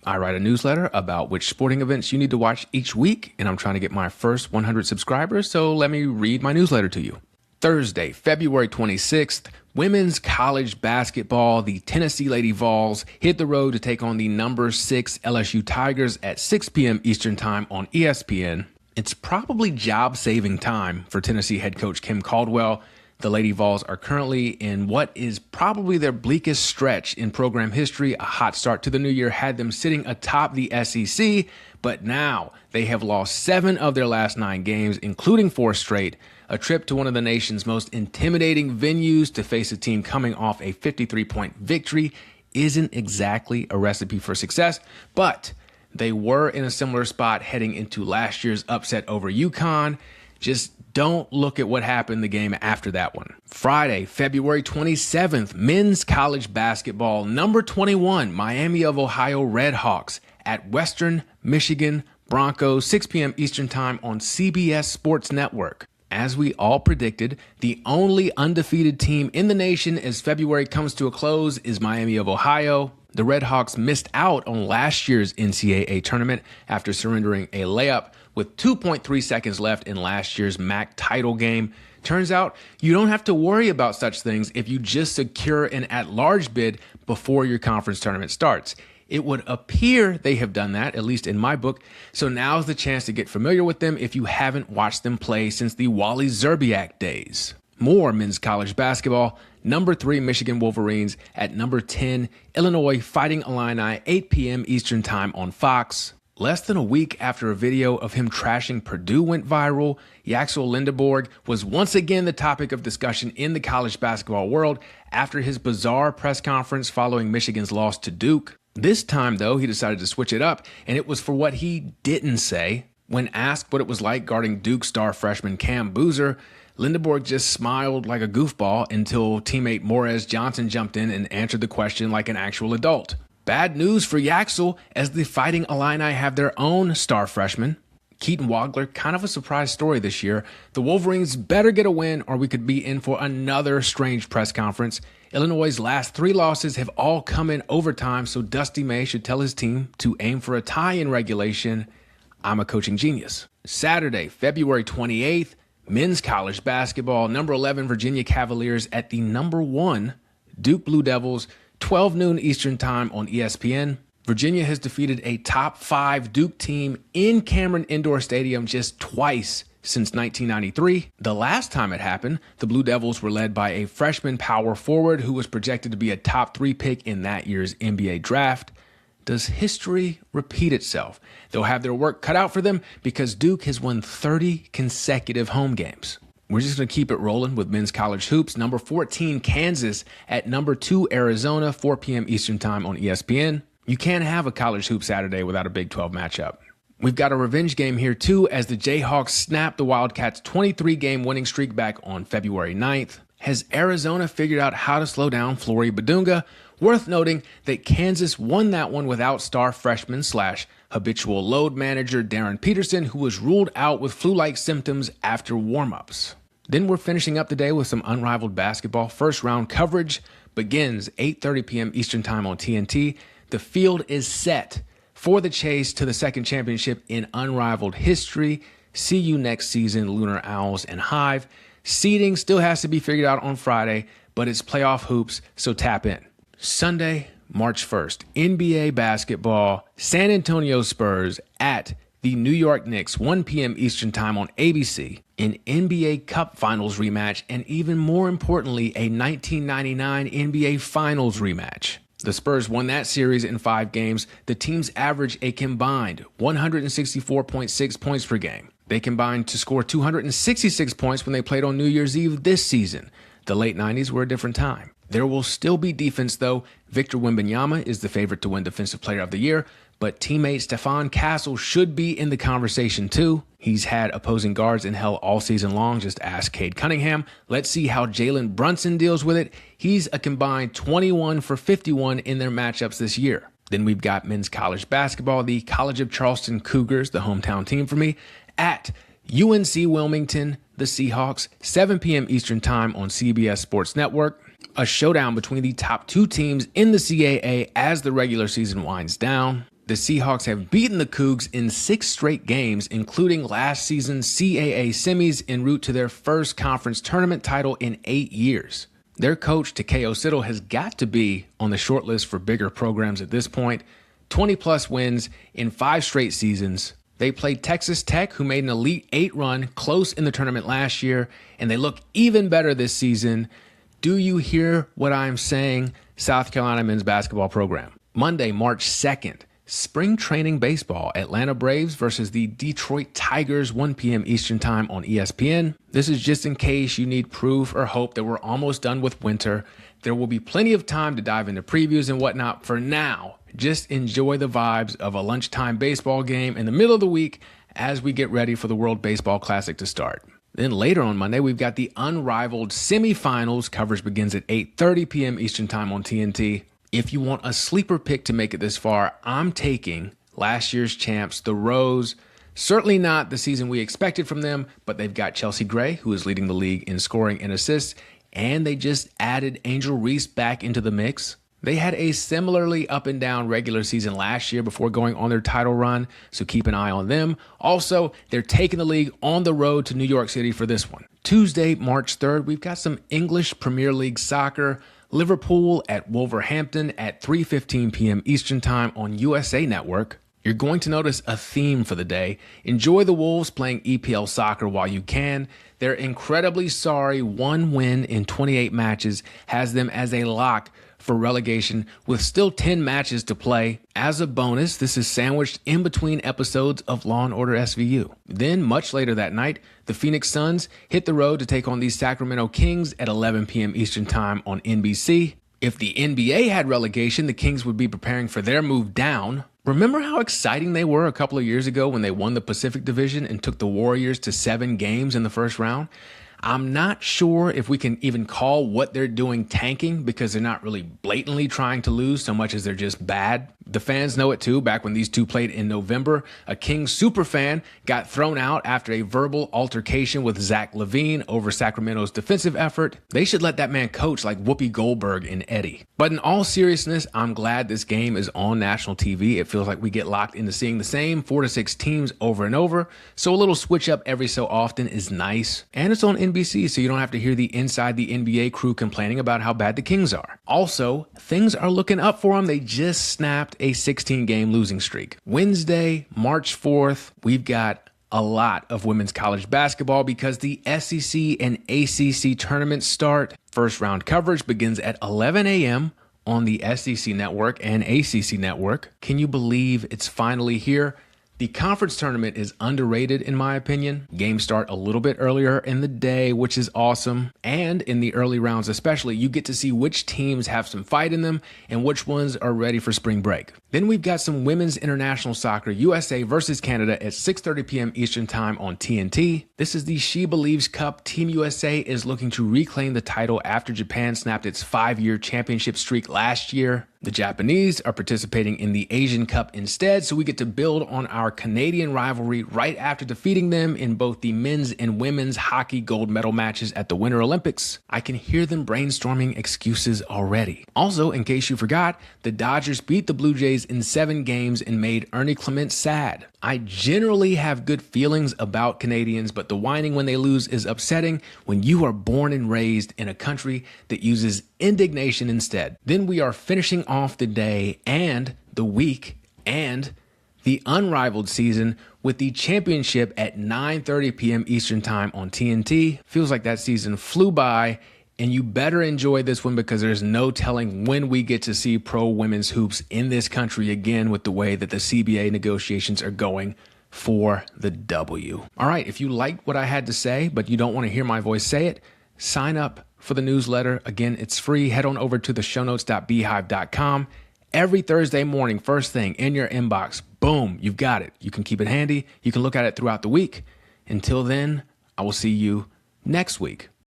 I write a newsletter about which sporting events you need to watch each week, and I'm trying to get my first 100 subscribers, so let me read my newsletter to you. Thursday, February 26th, women's college basketball, the Tennessee Lady Vols hit the road to take on the number 6 LSU Tigers at 6 p.m. Eastern Time on ESPN. It's probably job-saving time for Tennessee head coach Kim Caldwell. The Lady Vols are currently in what is probably their bleakest stretch in program history. A hot start to the new year had them sitting atop the SEC, but now they have lost 7 of their last 9 games, including 4 straight. A trip to one of the nation's most intimidating venues to face a team coming off a 53-point victory isn't exactly a recipe for success, but they were in a similar spot heading into last year's upset over UConn. Just don't look at what happened the game after that one. Friday, February 27th, men's college basketball, number 21, Miami of Ohio Redhawks at Western Michigan Broncos, 6 p.m. Eastern Time on CBS Sports Network. As we all predicted, the only undefeated team in the nation as February comes to a close is Miami of Ohio. The Redhawks missed out on last year's NCAA tournament after surrendering a layup with 2.3 seconds left in last year's MAC title game. Turns out you don't have to worry about such things if you just secure an at-large bid before your conference tournament starts. It would appear they have done that, at least in my book, so now's the chance to get familiar with them if you haven't watched them play since the Wally Zerbiak days. More men's college basketball, number 3 Michigan Wolverines at number 10 Illinois Fighting Illini, 8 p.m. Eastern Time on Fox. Less than a week after a video of him trashing Purdue went viral, Yaxel Lindeborg was once again the topic of discussion in the college basketball world after his bizarre press conference following Michigan's loss to Duke. This time, though, he decided to switch it up, and it was for what he didn't say. When asked what it was like guarding Duke star freshman Cam Boozer, Lindeborg just smiled like a goofball until teammate Morez Johnson jumped in and answered the question like an actual adult. Bad news for Yaxel, as the Fighting Illini have their own star freshman. Keaton Wagler, kind of a surprise story this year. The Wolverines better get a win or we could be in for another strange press conference. Illinois' last 3 losses have all come in overtime, so Dusty May should tell his team to aim for a tie in regulation. I'm a coaching genius. Saturday, February 28th, men's college basketball, number 11 Virginia Cavaliers at the number 1 Duke Blue Devils, 12 noon Eastern Time on ESPN. Virginia has defeated a top 5 Duke team in Cameron Indoor Stadium just twice since 1993. The last time it happened, the Blue Devils were led by a freshman power forward who was projected to be a top 3 pick in that year's NBA draft. Does history repeat itself? They'll have their work cut out for them because Duke has won 30 consecutive home games. We're just going to keep it rolling with men's college hoops. Number 14, Kansas at number 2, Arizona, 4 p.m. Eastern Time on ESPN. You can't have a college hoop Saturday without a Big 12 matchup. We've got a revenge game here too as the Jayhawks snap the Wildcats' 23-game winning streak back on February 9th. Has Arizona figured out how to slow down Flory Badunga? Worth noting that Kansas won that one without star freshman / habitual load manager Darren Peterson, who was ruled out with flu-like symptoms after warm-ups. Then we're finishing up the day with some unrivaled basketball. First round coverage begins 8:30 p.m. Eastern Time on TNT. The field is set for the chase to the second championship in unrivaled history. See you next season, Lunar Owls and Hive. Seeding still has to be figured out on Friday, but it's playoff hoops, so tap in. Sunday, March 1st, NBA basketball, San Antonio Spurs at the New York Knicks, 1 p.m. Eastern Time on ABC, an NBA Cup Finals rematch, and even more importantly, a 1999 NBA Finals rematch. The Spurs won that series in 5 games. The teams averaged a combined 164.6 points per game. They combined to score 266 points when they played on New Year's Eve this season. The late 90s were a different time. There will still be defense, though. Victor Wembanyama is the favorite to win Defensive Player of the Year, but teammate Stephon Castle should be in the conversation, too. He's had opposing guards in hell all season long. Just ask Cade Cunningham. Let's see how Jalen Brunson deals with it. He's a combined 21 for 51 in their matchups this year. Then we've got men's college basketball. The College of Charleston Cougars, the hometown team for me, at UNC Wilmington, the Seahawks, 7 p.m. Eastern Time on CBS Sports Network. A showdown between the top 2 teams in the CAA as the regular season winds down. The Seahawks have beaten the Cougs in 6 straight games, including last season's CAA semis en route to their first conference tournament title in 8 years. Their coach, Takeo Siddle, has got to be on the short list for bigger programs at this point. 20-plus wins in 5 straight seasons. They played Texas Tech, who made an Elite 8 run close in the tournament last year, and they look even better this season. Do you hear what I'm saying, South Carolina men's basketball program? Monday, March 2nd, spring training baseball. Atlanta Braves versus the Detroit Tigers, 1 p.m. Eastern Time on ESPN. This is just in case you need proof or hope that we're almost done with winter. There will be plenty of time to dive into previews and whatnot. For now, just enjoy the vibes of a lunchtime baseball game in the middle of the week as we get ready for the World Baseball Classic to start. Then later on Monday, we've got the unrivaled semifinals. Coverage begins at 8:30 p.m. Eastern Time on TNT. If you want a sleeper pick to make it this far, I'm taking last year's champs, the Rose. Certainly not the season we expected from them, but they've got Chelsea Gray, who is leading the league in scoring and assists, and they just added Angel Reese back into the mix. They had a similarly up and down regular season last year before going on their title run, so keep an eye on them. Also, they're taking the league on the road to New York City for this one. Tuesday, March 3rd, we've got some English Premier League soccer. Liverpool at Wolverhampton at 3:15 p.m. Eastern Time on USA Network. You're going to notice a theme for the day. Enjoy the Wolves playing EPL soccer while you can. They're incredibly sorry. 1 win in 28 matches has them as a lock for relegation with still 10 matches to play. As a bonus, this is sandwiched in between episodes of Law & Order SVU. Then, much later that night, the Phoenix Suns hit the road to take on the Sacramento Kings at 11 p.m. Eastern Time on NBC. If the NBA had relegation, the Kings would be preparing for their move down. Remember how exciting they were a couple of years ago when they won the Pacific Division and took the Warriors to 7 games in the first round? I'm not sure if we can even call what they're doing tanking because they're not really blatantly trying to lose so much as they're just bad. The fans know it too. Back when these two played in November, a Kings superfan got thrown out after a verbal altercation with Zach LaVine over Sacramento's defensive effort. They should let that man coach like Whoopi Goldberg and Eddie. But in all seriousness, I'm glad this game is on national TV. It feels like we get locked into seeing the same 4 to 6 teams over and over. So a little switch up every so often is nice. And it's on NBC, so you don't have to hear the Inside the NBA crew complaining about how bad the Kings are. Also, things are looking up for them. They just snapped a 16-game losing streak. Wednesday, March 4th, we've got a lot of women's college basketball because the SEC and ACC tournaments start. First round coverage begins at 11 a.m. on the SEC network and ACC network. Can you believe it's finally here? The conference tournament is underrated in my opinion. Games start a little bit earlier in the day, which is awesome. And in the early rounds especially, you get to see which teams have some fight in them and which ones are ready for spring break. Then we've got some women's international soccer, USA versus Canada at 6:30 p.m. Eastern Time on TNT. This is the She Believes Cup. Team USA is looking to reclaim the title after Japan snapped its 5-year championship streak last year. The Japanese are participating in the Asian Cup instead, so we get to build on our Canadian rivalry right after defeating them in both the men's and women's hockey gold medal matches at the Winter Olympics. I can hear them brainstorming excuses already. Also, in case you forgot, the Dodgers beat the Blue Jays in 7 games and made Ernie Clement sad. I generally have good feelings about Canadians, but the whining when they lose is upsetting when you are born and raised in a country that uses indignation instead. Then we are finishing off the day and the week and the unrivaled season with the championship at 9:30 p.m. Eastern Time on TNT. Feels like that season flew by, and you better enjoy this one because there's no telling when we get to see pro women's hoops in this country again with the way that the CBA negotiations are going for the W. All right, if you liked what I had to say, but you don't want to hear my voice say it, sign up for the newsletter. Again, it's free. Head on over to the shownotes.beehive.com. Every Thursday morning, first thing in your inbox, boom, you've got it. You can keep it handy. You can look at it throughout the week. Until then, I will see you next week.